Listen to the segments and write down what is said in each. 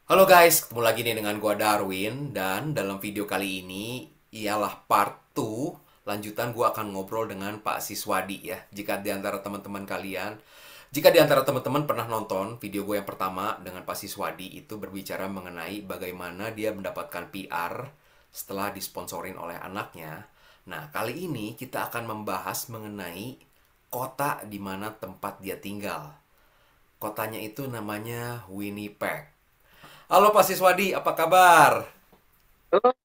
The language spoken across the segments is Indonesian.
Halo guys, ketemu lagi nih dengan gua Darwin dan dalam video kali ini ialah part 2 lanjutan gua akan ngobrol dengan Pak Siswadi ya. Jika di antara teman-teman pernah nonton video gue yang pertama dengan Pak Siswadi itu berbicara mengenai bagaimana dia mendapatkan PR setelah disponsorin oleh anaknya. Nah, kali ini kita akan membahas mengenai kota di mana tempat dia tinggal. Kotanya itu namanya Winnipeg. Halo Pak Siswadi, apa kabar? Oh,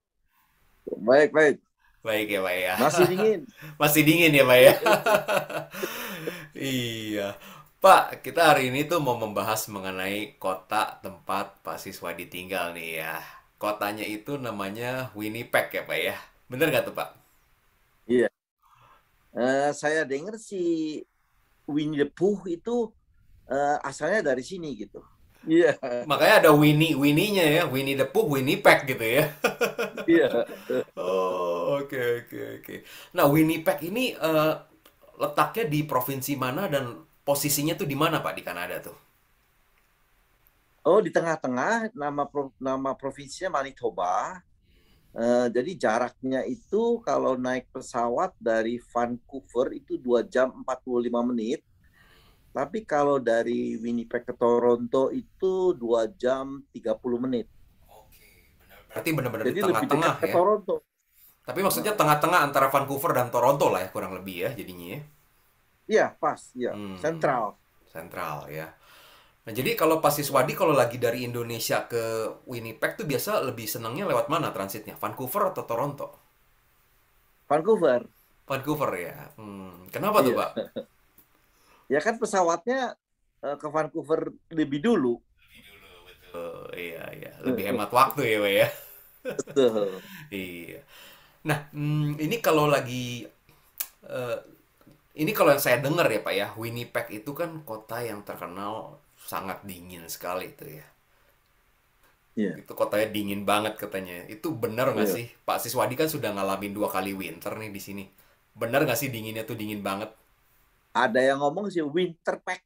baik, baik. Baik ya Pak ya. Masih dingin. Masih dingin ya Pak ya. Iya. Pak, kita hari ini tuh mau membahas mengenai kota tempat Pak Siswadi tinggal nih ya. Kotanya itu namanya Winnipeg ya Pak ya. Bener nggak tuh Pak? Iya. Saya dengar si Winnie the Pooh itu asalnya dari sini gitu. Iya, Makanya ada Winnie-nya ya. Winnie the Pooh, Winnipeg gitu ya. iya. Oh, oke oke oke. Nah, Winnipeg ini letaknya di provinsi mana dan posisinya tuh di mana Pak di Kanada tuh? Oh, di tengah-tengah nama provinsinya Manitoba. Jadi jaraknya itu kalau naik pesawat dari Vancouver itu 2 jam 45 menit. Tapi kalau dari Winnipeg ke Toronto itu 2 jam 30 menit. Oke, berarti benar-benar di Jadi lebih tengah-tengah dekat ke ya. Toronto. Tapi maksudnya tengah-tengah antara Vancouver dan Toronto lah ya kurang lebih ya jadinya ya. Iya, pas. Iya, Hmm, sentral. sentral ya. Nah, jadi kalau pas Siswadi kalau lagi dari Indonesia ke Winnipeg tuh biasa lebih senangnya lewat mana transitnya? Vancouver atau Toronto? Vancouver. Vancouver ya. Kenapa tuh, Iya. Pak? Ya kan pesawatnya ke Vancouver lebih dulu. Oh, iya iya, lebih hemat waktu ya, Pak ya. Betul. Iya. Nah, ini kalau lagi eh, ini kalau yang saya dengar ya, Pak ya, Winnipeg itu kan kota yang terkenal sangat dingin sekali itu ya. Iya. Itu kotanya dingin banget katanya. Itu benar nggak Iya. sih? Pak Siswadi kan sudah ngalamin 2 kali winter nih di sini. Benar nggak sih dinginnya tuh dingin banget? Ada yang ngomong sih winter pack.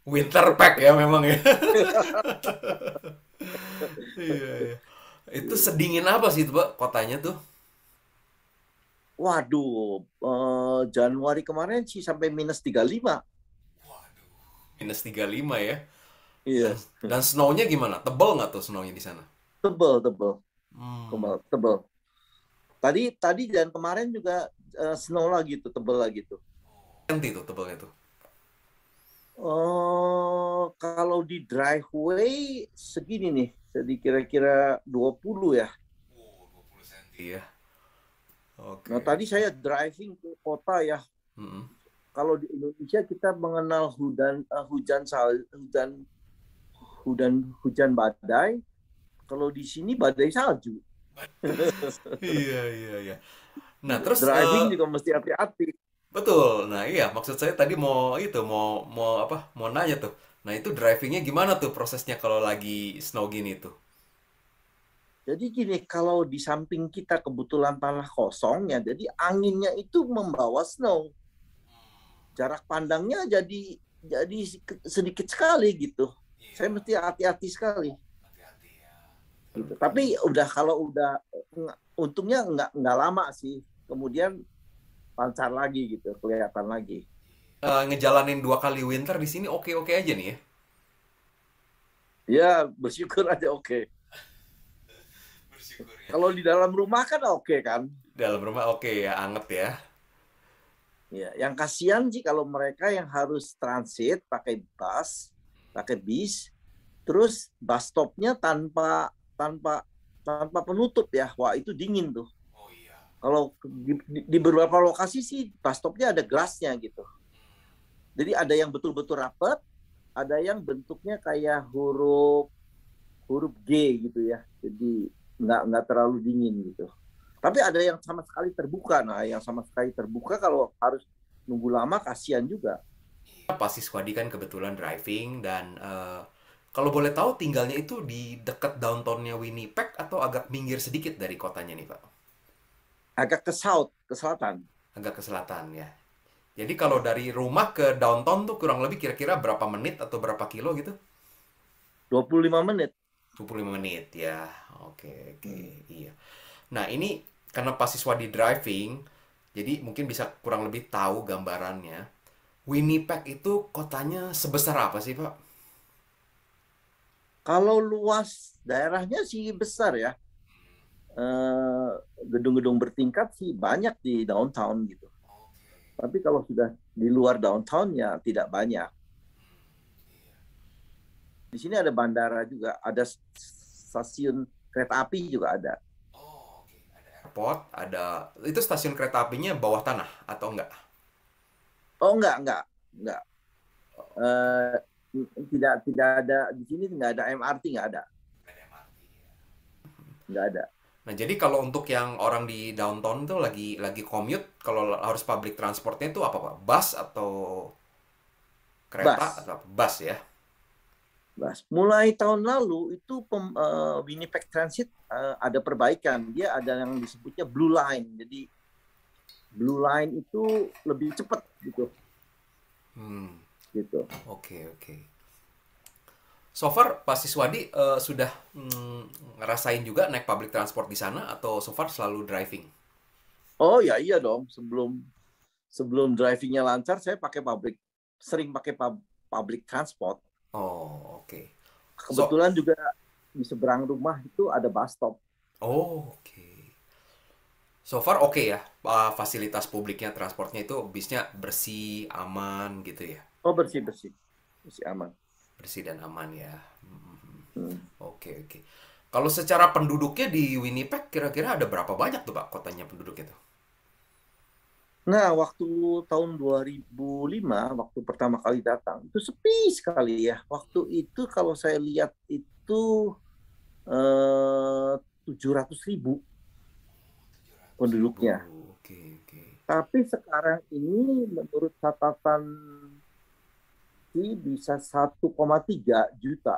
Winter pack ya memang ya. Iya, iya. Itu sedingin apa sih itu, Pak, kotanya tuh? Waduh, Januari kemarin sih sampai -35. -35 ya. Dan Iya, dan snow-nya gimana? Tebel nggak tuh snow-nya di sana? tebel, tebel, Hmm. tebel, tebel. Tadi tadi dan kemarin juga snow lagi tuh, tebel lagi tuh. Senti tuh tebelnya tuh. Kalau di driveway segini nih, jadi kira-kira 20 ya. 20 senti ya. Nah, Oke. tadi saya driving ke kota ya. Mm-mm. Kalau di Indonesia kita mengenal hujan badai. Kalau di sini badai salju. Iya, iya, iya. Nah, terus Driving juga mesti hati-hati. betul. Nah, iya, maksud saya tadi mau itu mau mau apa? Mau nanya tuh. Nah, itu drivingnya gimana tuh prosesnya kalau lagi snow gini tuh? Jadi gini, kalau di samping kita kebetulan tanah kosong ya, jadi anginnya itu membawa snow. Jarak pandangnya jadi sedikit sekali gitu. Saya mesti hati-hati sekali. Hati-hati ya. Gitu. Betul. Tapi kalau udah untungnya nggak lama sih. Kemudian lancar lagi gitu, kelihatan lagi. Ngejalanin 2 kali winter di sini oke-oke aja nih ya. Ya bersyukur aja oke. Bersyukur ya. Kalau di dalam rumah kan oke kan. Dalam rumah oke ya, anget ya. Ya, yang kasihan sih kalau mereka yang harus transit pakai bis, terus bus stopnya tanpa tanpa penutup ya. Wah itu dingin tuh. Oh iya. Kalau di beberapa lokasi sih bus stopnya ada gelasnya gitu. Jadi ada yang betul-betul rapat, ada yang bentuknya kayak huruf huruf G gitu ya. Jadi nggak terlalu dingin gitu. Tapi ada yang sama sekali terbuka. Nah, yang sama sekali terbuka kalau harus nunggu lama kasihan juga. Pak Siswadi kan kebetulan driving dan kalau boleh tahu tinggalnya itu di dekat downtownnya Winnipeg atau agak minggir sedikit dari kotanya nih Pak? Agak ke south, ke selatan. Agak ke selatan ya. Jadi kalau Ya. dari rumah ke downtown tuh kurang lebih kira-kira berapa menit atau berapa kilo gitu? 25 menit. 25 menit ya. Oke, oke. Hmm. Iya. Nah, ini karena Pak Siswadi driving, jadi mungkin bisa kurang lebih tahu gambarannya. Winnipeg itu kotanya sebesar apa sih, Pak? Kalau luas daerahnya sih besar ya. Eh, Gedung-gedung bertingkat sih banyak di downtown gitu. Tapi kalau sudah di luar downtown ya tidak banyak. Di sini ada bandara juga, ada stasiun kereta api juga ada. Airport, ada itu stasiun kereta apinya bawah tanah atau enggak? Oh enggak. Eh, tidak ada di sini, nggak ada MRT, nggak ada. Nah, jadi kalau untuk yang orang di downtown itu lagi commute, kalau harus public transportnya itu apa, Pak? Bus atau kereta Bus, atau apa? Bus ya? bus. Mulai tahun lalu itu Winnipeg Transit ada perbaikan. Dia ada yang disebutnya Blue Line. Jadi Blue Line itu lebih cepat gitu. Hmm, Gitu. oke, oke. So far, Pak Siswadi sudah ngerasain juga naik public transport di sana atau so far selalu driving? Oh ya iya dong. Sebelum sebelum drivingnya lancar, saya sering pakai public transport. Oh, oke. So, Kebetulan juga di seberang rumah itu ada bus stop. oh, oke. So far oke ya, fasilitas publiknya, transportnya itu bisnya bersih, aman gitu ya. Oh bersih bersih, bersih aman. Bersih dan aman ya. Hmm, Hmm. oke, oke. Kalau secara penduduknya di Winnipeg kira-kira ada berapa banyak tuh, Pak, kotanya penduduknya tuh? Nah, waktu tahun 2005, waktu pertama kali datang, itu sepi sekali ya. Waktu itu kalau saya lihat itu 700.000 100.000. penduduknya. Oke, oke. Tapi sekarang ini menurut catatan sih bisa 1,3 juta.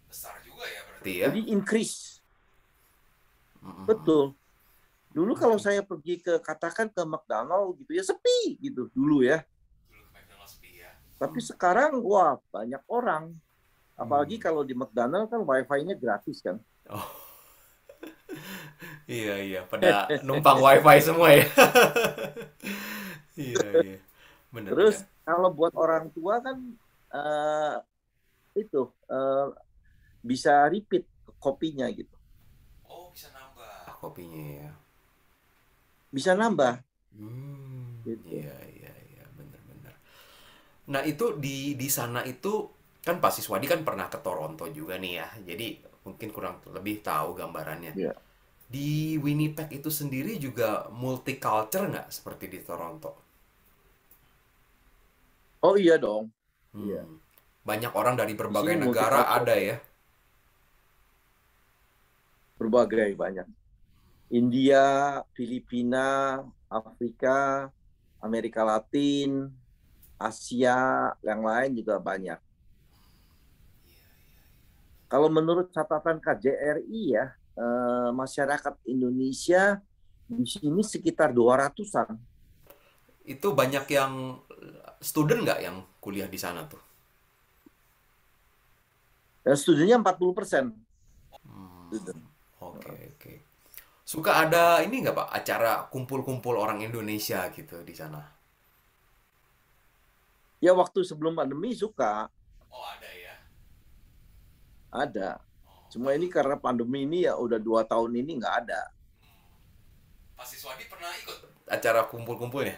Besar juga ya berarti ya. Jadi increase. Mm-mm. Betul. Dulu kalau Oke. saya pergi katakan ke McDonald gitu ya sepi gitu dulu ya. Dulu ke McDonald's ya. Tapi sekarang wah banyak orang. Apalagi Hmm. kalau di McDonald kan wifi-nya gratis kan. Oh, iya, iya, pada numpang wifi semua ya. Iya, iya. Terus Benar-benar. kalau buat orang tua kan eh, itu bisa repeat kopinya gitu. Oh, bisa nambah kopinya ya. Bisa nambah gitu. Iya, iya, iya, benar-benar. Nah, itu di sana itu kan Pak Siswadi kan pernah ke Toronto juga nih ya. Jadi mungkin kurang lebih tahu gambarannya. Ya. Di Winnipeg itu sendiri juga multicultural nggak seperti di Toronto? Oh iya dong. Iya. Hmm. Banyak orang dari Di sini berbagai negara multicultural ada ya. berbagai banyak. India, Filipina, Afrika, Amerika Latin, Asia, yang lain juga banyak. Kalau menurut catatan KJRI ya, masyarakat Indonesia di sini sekitar 200-an. Itu banyak yang student nggak yang kuliah di sana tuh? Dan studinya 40%. Oke, oke. Suka ada ini nggak Pak, acara kumpul-kumpul orang Indonesia gitu di sana? Ya waktu sebelum pandemi suka, Oh, ada ya. ada. Cuma ini karena pandemi ini ya udah 2 tahun ini nggak ada. Pak Siswadi pernah ikut acara kumpul-kumpulnya?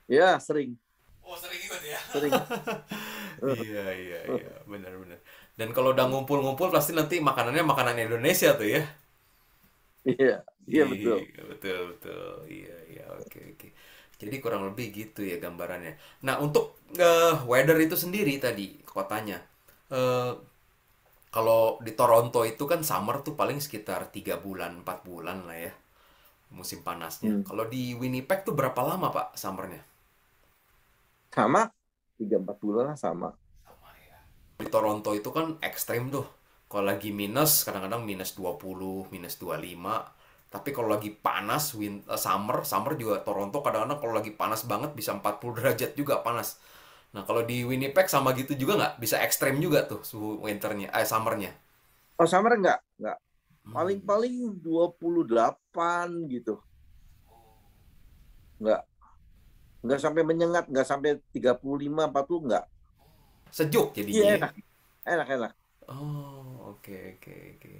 Ya sering, Oh, sering ikut ya? sering. Iya, iya, iya, benar-benar. Dan kalau udah ngumpul-ngumpul pasti nanti makanannya makanan Indonesia tuh ya? Iya, iya betul. Iya, betul, betul. Iya, iya, oke, oke. Jadi kurang lebih gitu ya gambarannya. Nah, untuk weather itu sendiri tadi kotanya. Eh, kalau di Toronto itu kan summer tuh paling sekitar 3 bulan, 4 bulan lah ya musim panasnya. Hmm. Kalau di Winnipeg tuh berapa lama Pak summernya? Sama, 3-4 bulan lah sama. Sama ya. Di Toronto itu kan ekstrim tuh. Kalau lagi minus, kadang-kadang minus 20, minus 25. Tapi kalau lagi panas, summer juga Toronto kadang-kadang kalau lagi panas banget bisa 40 derajat juga panas. Nah, kalau di Winnipeg sama gitu juga nggak? Bisa ekstrem juga tuh suhu summernya. Oh, summer enggak. Hmm. Paling-paling 28 gitu. Enggak. Enggak sampai menyengat, enggak sampai 35, 40 enggak. Sejuk Iya, jadinya ya. enak. Enak. Oh, oke oke oke.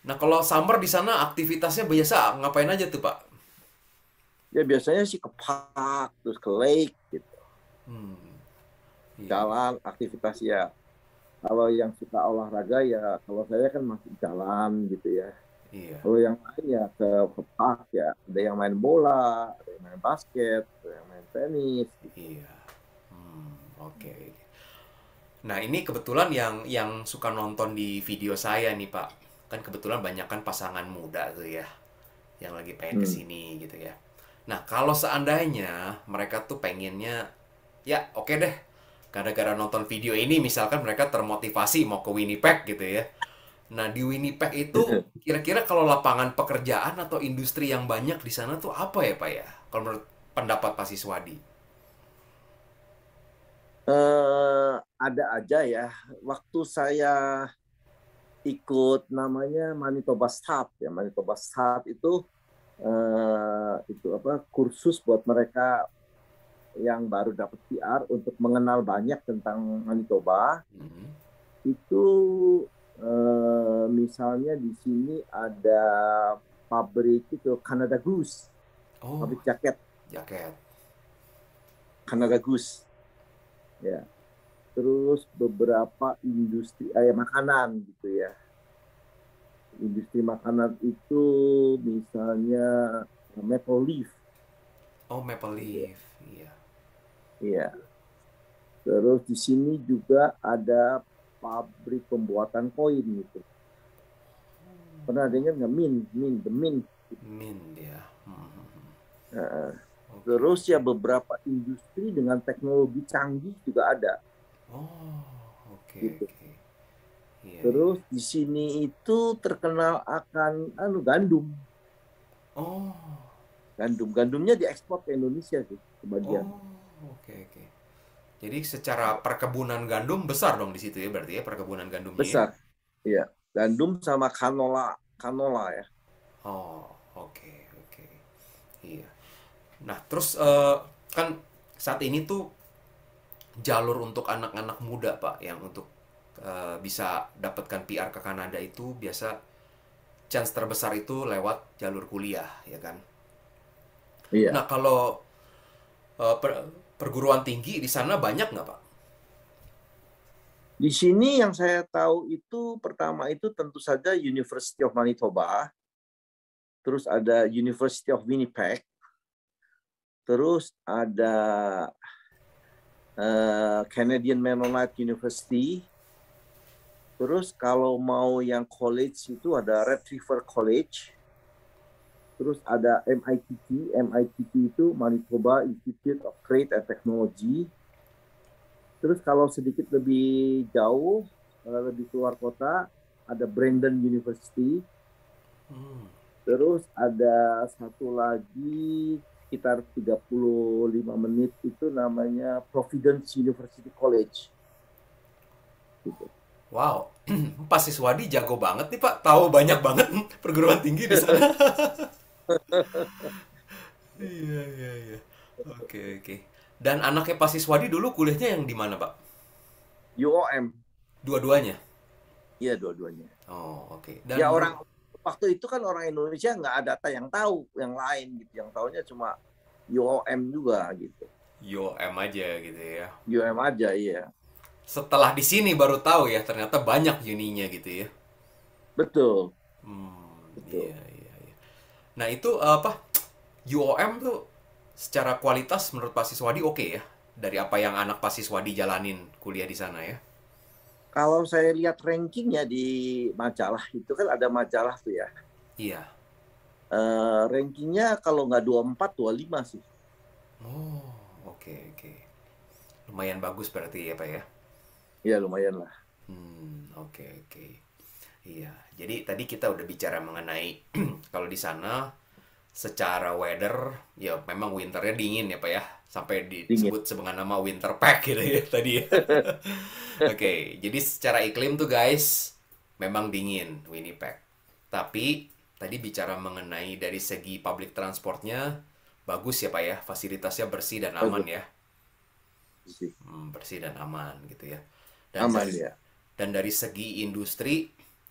Nah, kalau summer di sana aktivitasnya biasa ngapain aja tuh, Pak? Ya biasanya sih ke park, terus ke lake gitu. Hmm, iya, iya. Jalan, aktivitas ya. Kalau yang suka olahraga ya, kalau saya kan masih jalan gitu ya. Iya, Kalau yang lain ya ke park ya. Ada yang main bola, ada yang main basket, ada yang main tenis gitu. iya. Oke. Nah, ini kebetulan yang suka nonton di video saya nih, Pak. Kan kebetulan banyak kan pasangan muda tuh ya, yang lagi pengen Hmm. kesini gitu ya. Nah, kalau seandainya mereka tuh pengennya, ya oke deh, gara-gara nonton video ini misalkan mereka termotivasi mau ke Winnipeg gitu ya. Nah, di Winnipeg itu kira-kira kalau lapangan pekerjaan atau industri yang banyak di sana tuh apa ya, Pak ya? Kalau menurut pendapat Pak Siswadi. Ada aja ya. Waktu saya ikut namanya Manitoba Start ya, Manitoba Start itu apa kursus buat mereka yang baru dapat PR untuk mengenal banyak tentang Manitoba. Hmm. Itu misalnya di sini ada pabrik itu Canada Goose, Oh, pabrik jaket jaket. Canada Goose ya. Terus beberapa industri makanan gitu ya. Industri makanan itu misalnya Maple Leaf Oh, Maple gitu ya. Leaf. Iya. Iya. Terus di sini juga ada pabrik pembuatan koin gitu. Pernah dengar nggak the Mint. Mint ya. Nah, Oke, terus ya oke. beberapa industri dengan teknologi canggih juga ada Oh, oke, gitu. oke. Iya, iya. Terus di sini itu terkenal akan gandum. Oh, Gandumnya diekspor ke Indonesia sih sebagian. oh, oke, oke. Jadi secara perkebunan gandum besar dong di situ ya berarti ya perkebunan gandumnya ya. Besar. Iya. Gandum sama canola ya. Oh, oke, oke. Iya. Nah, terus kan saat ini tuh jalur untuk anak-anak muda, Pak, yang untuk bisa dapatkan PR ke Kanada itu biasa chance terbesar itu lewat jalur kuliah, ya kan? Iya. Nah, kalau perguruan tinggi di sana banyak nggak, Pak? Di sini yang saya tahu itu pertama itu tentu saja University of Manitoba, terus ada University of Winnipeg, terus ada Canadian Mennonite University, terus kalau mau yang college itu ada Red River College, terus ada MITT itu Manitoba Institute of Trade and Technology, terus kalau sedikit lebih jauh, lebih keluar kota, ada Brandon University. Hmm. Terus ada satu lagi sekitar 35 menit itu namanya Providence University College. Gitu. Wow, Pak Siswadi jago banget nih Pak, tahu banyak banget perguruan tinggi di sana. Iya, iya, iya. Oke, oke. Dan anaknya Pak Siswadi dulu kuliahnya yang di mana, Pak? UOM, Dua-duanya? iya dua-duanya. Oh, oke. Ya Dan orang waktu itu kan orang Indonesia nggak ada yang tahu yang lain gitu, yang tahunya cuma UOM juga gitu. UOM aja gitu ya. UOM aja iya. Setelah di sini baru tahu ya, ternyata banyak uninya gitu ya. Betul, Iya, betul. iya, iya. Nah, itu apa? UOM tuh secara kualitas menurut Pak Siswadi oke ya? Dari apa yang anak Pak Siswadi jalanin kuliah di sana ya? Kalau saya lihat rankingnya di majalah itu kan ada majalah tuh ya. Iya. Rankingnya kalau nggak 24, 25 sih. Oh, oke, oke. Lumayan bagus berarti ya, Pak ya? Ya lumayan lah. Oke, oke. Iya, jadi tadi kita udah bicara mengenai kalau di sana secara weather ya memang winternya dingin ya Pak ya, sampai dingin. disebut sebagai nama winter pack gitu ya tadi ya. Oke, jadi secara iklim tuh guys memang dingin Winnipeg. Tapi tadi bicara mengenai dari segi public transportnya bagus ya Pak ya, fasilitasnya bersih dan aman Bagus ya. sih. Bersih dan aman gitu ya. Dan Aman dari ya. segi industri,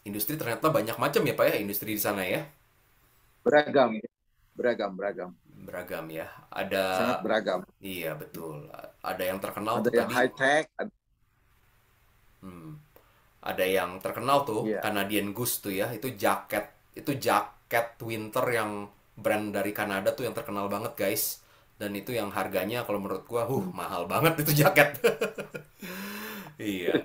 industri ternyata banyak macam ya Pak ya, industri di sana ya. Beragam, ya. Beragam, beragam. Beragam ya. Ada, Sangat beragam. iya betul. Ada yang terkenal Ada tuh yang tadi, high tech, hmm, ada yang terkenal tuh ya. Canadian Goose tuh ya. Itu jaket winter yang brand dari Kanada tuh yang terkenal banget guys. Dan itu yang harganya kalau menurut gua, mahal banget itu jaket. Iya.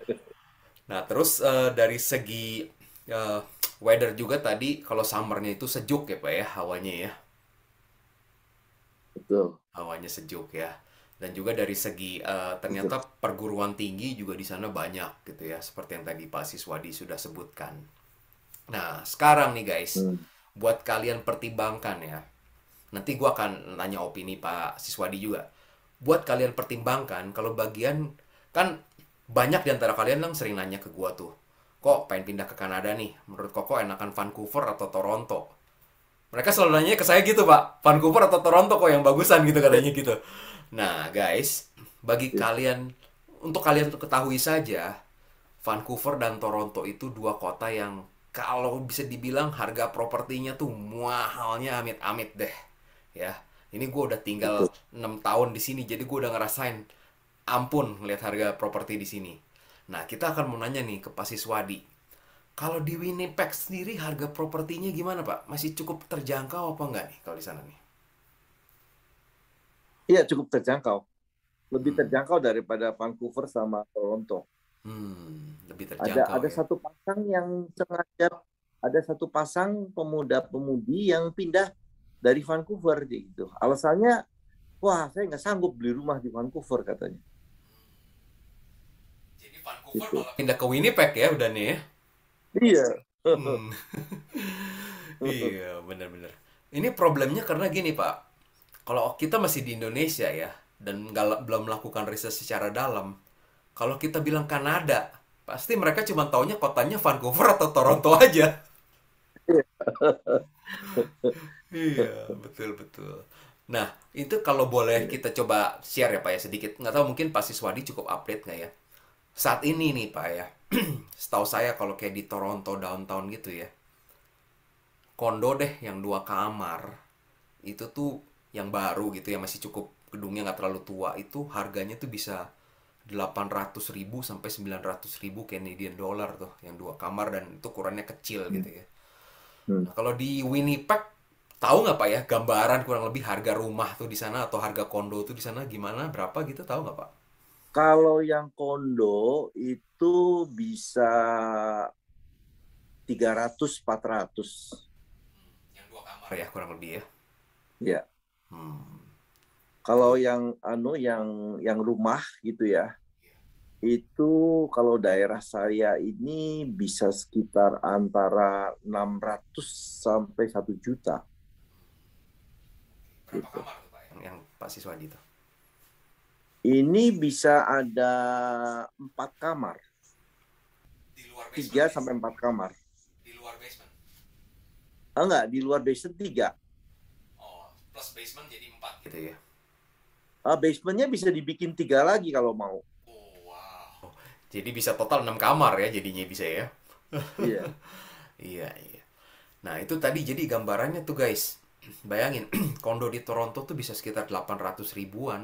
Nah, terus dari segi eh, weather juga tadi, kalau summernya itu sejuk ya Pak ya, hawanya ya. Betul. Hawanya sejuk ya. Dan juga dari segi Betul. ternyata perguruan tinggi juga di sana banyak gitu ya, seperti yang tadi Pak Siswadi sudah sebutkan. Nah, sekarang nih guys, Hmm. buat kalian pertimbangkan ya. Nanti gua akan nanya opini Pak Siswadi juga. Buat kalian pertimbangkan kalau bagian kan banyak di antara kalian yang sering nanya ke gua tuh. Kok pengen pindah ke Kanada nih? Menurut kok enakan Vancouver atau Toronto? Mereka selalu nanya ke saya gitu, Pak. Vancouver atau Toronto kok yang bagusan gitu katanya gitu. Nah, guys, bagi Ya. kalian untuk kalian ketahui saja, Vancouver dan Toronto itu dua kota yang kalau bisa dibilang harga propertinya tuh mahalnya amit-amit deh. Ya, ini gue udah tinggal Betul. 6 tahun di sini, jadi gue udah ngerasain ampun lihat harga properti di sini. Nah, kita akan mau nanya nih ke Pak Siswadi. Kalau di Winnipeg sendiri harga propertinya gimana Pak? Masih cukup terjangkau apa enggak nih kalau di sana nih? Iya, cukup terjangkau. Lebih Hmm, terjangkau daripada Vancouver sama Toronto. lebih Ada terjangkau ada ya. satu pasang yang sengaja, ada satu pasang pemuda-pemudi yang pindah dari Vancouver gitu. Alasannya, wah saya nggak sanggup beli rumah di Vancouver katanya. Jadi Vancouver Gitu. malah pindah ke Winnipeg ya udah nih ya. Iya. Hmm. Iya, bener-bener. Ini problemnya karena gini, Pak. Kalau kita masih di Indonesia ya, dan belum melakukan riset secara dalam, kalau kita bilang Kanada, pasti mereka cuma taunya kotanya Vancouver atau Toronto aja. Iya, betul-betul. Nah, itu kalau boleh Iya. kita coba share ya, Pak ya, sedikit. Nggak tahu mungkin Pak Siswadi cukup update nggak ya? Saat ini nih, Pak ya, setahu saya kalau kayak di Toronto downtown gitu ya, kondo deh yang 2 kamar itu tuh yang baru gitu ya masih cukup gedungnya nggak terlalu tua itu harganya tuh bisa 800.000 sampai 900.000 Canadian dollar tuh yang 2 kamar dan itu ukurannya kecil Hmm. gitu ya. Hmm. Nah, kalau di Winnipeg tahu nggak Pak ya gambaran kurang lebih harga rumah tuh di sana atau harga kondo tuh di sana gimana berapa gitu tahu nggak Pak? Kalau yang kondo itu bisa 300-400. Yang 2 kamar ya kurang lebih ya. Ya. Hmm. Kalau yang rumah gitu ya, itu kalau daerah saya ini bisa sekitar antara 600 sampai 1 juta Berapa gitu. kamar tuh Pak yang Pak Siswadi tuh? Ini bisa ada 4 kamar, Di luar basement 3 guys. sampai 4 kamar. Di luar basement. Enggak, di luar basement 3. Oh, plus basement jadi 4 gitu ya. Basementnya bisa dibikin 3 lagi kalau mau. Oh, wow. Jadi bisa total 6 kamar ya jadinya bisa ya. Iya. Iya, iya. Nah, itu tadi jadi gambarannya tuh guys. Bayangin, kondo di Toronto tuh bisa sekitar 800 ribuan.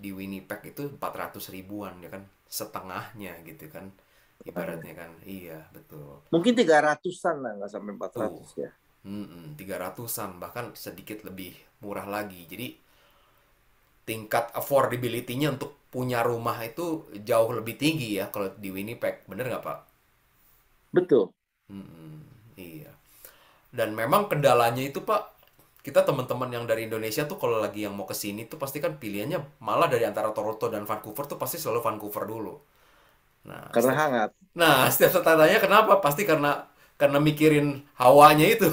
Di Winnipeg itu 400 ribuan ya kan. Setengahnya gitu kan. Ibaratnya kan. Iya, betul. Mungkin 300-an lah, nggak sampai Tuh, 400 ya. 300-an bahkan sedikit lebih murah lagi. Jadi tingkat affordability-nya untuk punya rumah itu jauh lebih tinggi ya kalau di Winnipeg. Bener nggak, Pak? Betul. Mm-mm, iya. Dan memang kendalanya itu, Pak, kita teman-teman yang dari Indonesia tuh kalau lagi yang mau ke sini tuh pasti kan pilihannya malah dari antara Toronto dan Vancouver tuh pasti selalu Vancouver dulu. Nah, Karena hangat. setiap saya tanya kenapa? Pasti karena mikirin hawanya itu.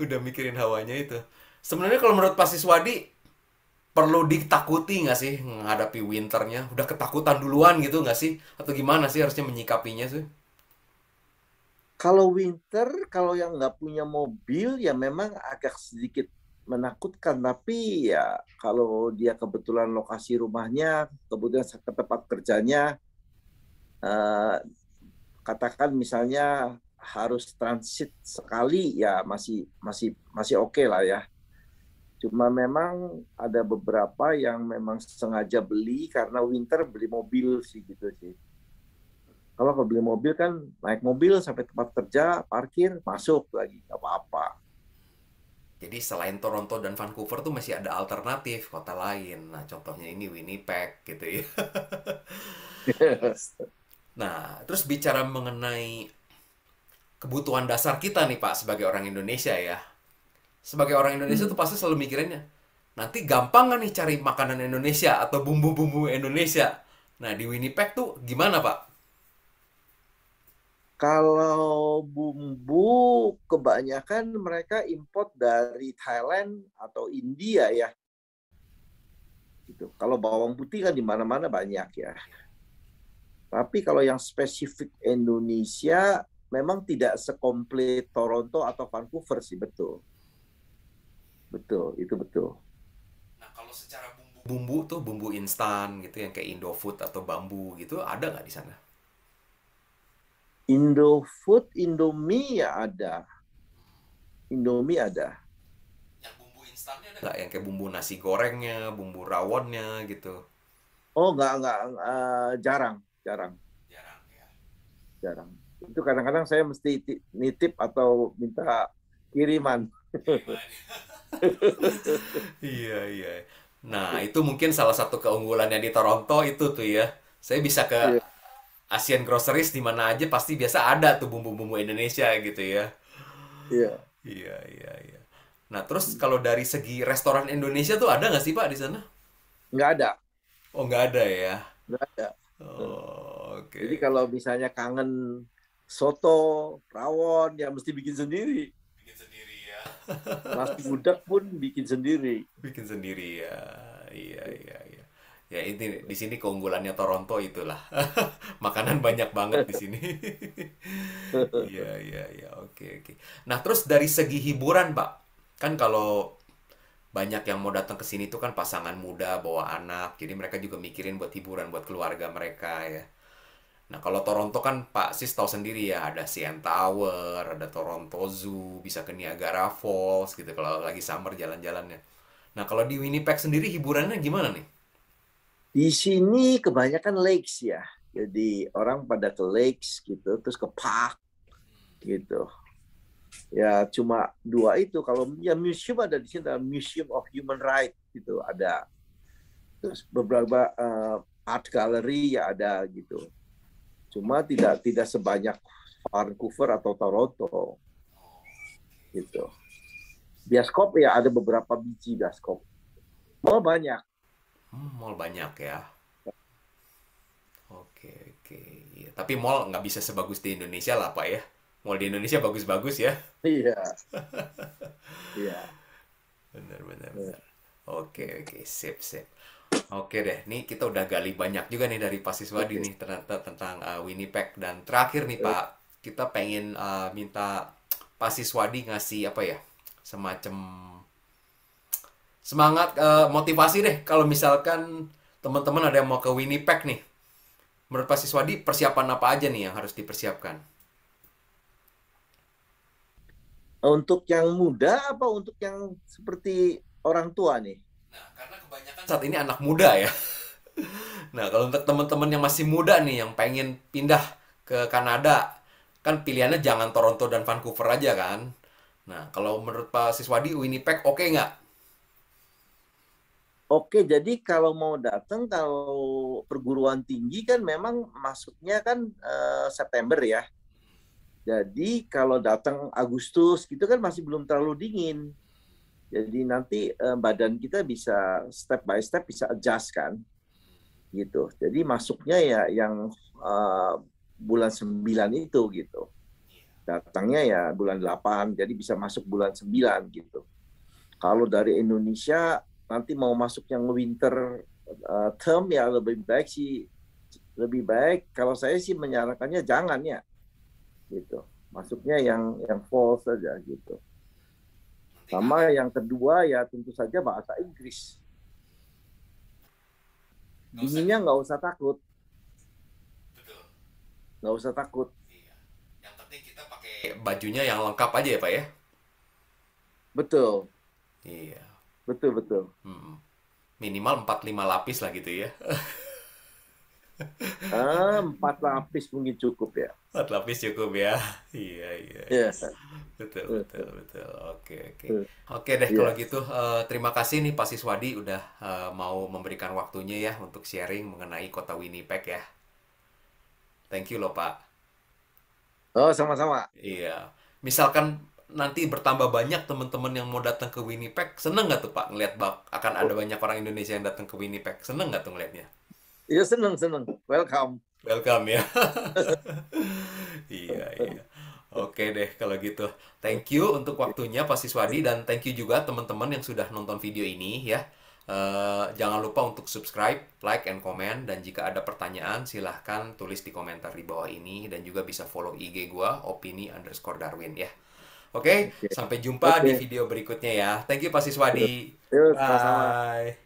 Udah mikirin hawanya itu. Sebenarnya kalau menurut Pak Siswadi perlu ditakuti nggak sih menghadapi winternya? Udah ketakutan duluan gitu nggak sih? Atau gimana sih harusnya menyikapinya sih? Kalau winter, kalau yang nggak punya mobil, ya memang agak sedikit menakutkan. Tapi ya kalau dia kebetulan lokasi rumahnya, kemudian ke tempat kerjanya, eh, katakan misalnya harus transit sekali, ya masih masih masih oke lah ya. Cuma memang ada beberapa yang memang sengaja beli karena winter beli mobil sih gitu sih. Kalau beli mobil kan naik mobil sampai tempat kerja, parkir, masuk lagi, nggak apa-apa. Jadi selain Toronto dan Vancouver tuh masih ada alternatif kota lain. Nah, contohnya ini Winnipeg gitu ya. Nah, terus bicara mengenai kebutuhan dasar kita nih Pak sebagai orang Indonesia ya. Sebagai orang Indonesia tuh Hmm. pasti selalu mikirinnya, nanti gampang nggak nih cari makanan Indonesia atau bumbu-bumbu Indonesia. Nah, di Winnipeg tuh gimana Pak? Kalau bumbu kebanyakan mereka import dari Thailand atau India ya. Gitu. Kalau bawang putih kan di mana-mana banyak ya. Tapi kalau yang spesifik Indonesia memang tidak sekomplit Toronto atau Vancouver sih, betul. Betul, itu betul. Nah, kalau secara bumbu tuh bumbu instan gitu yang kayak Indofood atau bambu gitu ada nggak di sana? Indofood, Indomie ya ada. Indomie ada. Yang bumbu instannya ada nggak yang kayak bumbu nasi gorengnya, bumbu rawonnya gitu? Oh, nggak, jarang, jarang, Jarang ya. jarang. Itu kadang-kadang saya mesti nitip atau minta kiriman. Kiriman. Iya, iya. Nah, itu mungkin salah satu keunggulannya di Toronto itu tuh ya. Saya bisa ke Iya, Asian Groceries di mana aja pasti biasa ada tuh bumbu-bumbu Indonesia gitu ya. iya. Iya, iya, iya. Nah, terus kalau dari segi restoran Indonesia tuh ada nggak sih Pak di sana? Nggak ada, Oh, nggak ada ya. nggak ada. Oh, oke, Jadi oke. kalau misalnya kangen soto, rawon, ya mesti bikin sendiri. Bikin sendiri ya. Nasi gudeg pun bikin sendiri. Bikin sendiri ya. Iya, iya, iya. Ya ini di sini keunggulannya Toronto itulah. Makanan banyak banget di sini. Iya, iya, iya. Oke, oke. Nah, terus dari segi hiburan, Pak. Kan kalau banyak yang mau datang ke sini tuh kan pasangan muda bawa anak. Jadi mereka juga mikirin buat hiburan buat keluarga mereka ya. Nah, kalau Toronto kan Pak Sis tahu sendiri ya, ada CN Tower, ada Toronto Zoo, bisa ke Niagara Falls gitu kalau lagi summer jalan-jalannya. Nah, kalau di Winnipeg sendiri hiburannya gimana nih? Di sini kebanyakan lakes ya. Jadi orang pada ke lakes gitu, terus ke park gitu. Ya cuma dua itu. Kalau ya museum ada di sini, ada Museum of Human Rights gitu ada. Terus beberapa art gallery ya ada gitu. Cuma tidak tidak sebanyak Vancouver atau Toronto gitu. Bioskop ya ada beberapa biji bioskop. Oh banyak. Mall banyak ya. Oke, oke. Iya. Tapi mall nggak bisa sebagus di Indonesia lah, Pak ya. Mall di Indonesia bagus-bagus ya. Iya, iya. Benar, benar, benar. Oke, oke. Sip, sip. Oke deh, nih kita udah gali banyak juga nih dari Pak Siswadi Oke. nih ternyata tentang Winnipeg. Dan terakhir nih Pak, kita pengen minta Pak Siswadi ngasih apa ya, semacam semangat motivasi deh kalau misalkan teman-teman ada yang mau ke Winnipeg nih. Menurut Pak Siswadi persiapan apa aja nih yang harus dipersiapkan? Untuk yang muda apa untuk yang seperti orang tua nih? Nah, karena kebanyakan saat ini anak muda ya. Nah, kalau untuk teman-teman yang masih muda nih yang pengen pindah ke Kanada, kan pilihannya jangan Toronto dan Vancouver aja kan. Nah, kalau menurut Pak Siswadi Winnipeg oke nggak? Oke, jadi kalau mau datang, kalau perguruan tinggi kan memang masuknya kan September ya. Jadi kalau datang Agustus gitu kan masih belum terlalu dingin. Jadi nanti badan kita bisa step by step bisa adjust kan gitu. Jadi masuknya ya yang bulan 9 itu gitu. Datangnya ya bulan 8, jadi bisa masuk bulan 9 gitu. Kalau dari Indonesia nanti mau masuk yang winter term ya lebih baik kalau saya sih menyarankannya jangan ya gitu. Masuknya yang fall saja gitu. Sama yang kedua ya tentu saja bahasa Inggris. Dinginnya nggak usah takut, Betul. nggak usah takut. Iya. Yang penting kita pakai bajunya yang lengkap aja ya Pak ya. Betul, Iya. betul, betul. Mm-mm. Minimal 4-5 lapis lah gitu ya. 4 lapis mungkin cukup ya. 4 lapis cukup ya. Iya, iya, iya. Ya, Betul, betul, betul. Oke, oke. yeah. Oke deh kalau gitu. Terima kasih nih Pak Siswadi udah mau memberikan waktunya ya untuk sharing mengenai kota Winnipeg ya. Thank you loh Pak. Oh, sama-sama. Iya. Misalkan nanti bertambah banyak teman-teman yang mau datang ke Winnipeg, seneng nggak tuh Pak ngeliat akan ada Oh, banyak orang Indonesia yang datang ke Winnipeg? Seneng nggak tuh ngeliatnya? iya, seneng, seneng. Welcome. Welcome ya. Iya, iya. Oke deh kalau gitu. Thank you untuk waktunya Pak Siswadi dan thank you juga teman-teman yang sudah nonton video ini ya. Jangan lupa untuk subscribe, like, and comment. Dan jika ada pertanyaan silahkan tulis di komentar di bawah ini. Dan juga bisa follow IG gua, opini_Darwin ya. Oke, Oke, sampai jumpa di oke. video berikutnya ya. Thank you Pak Siswadi. Yuk, sama-sama. Bye.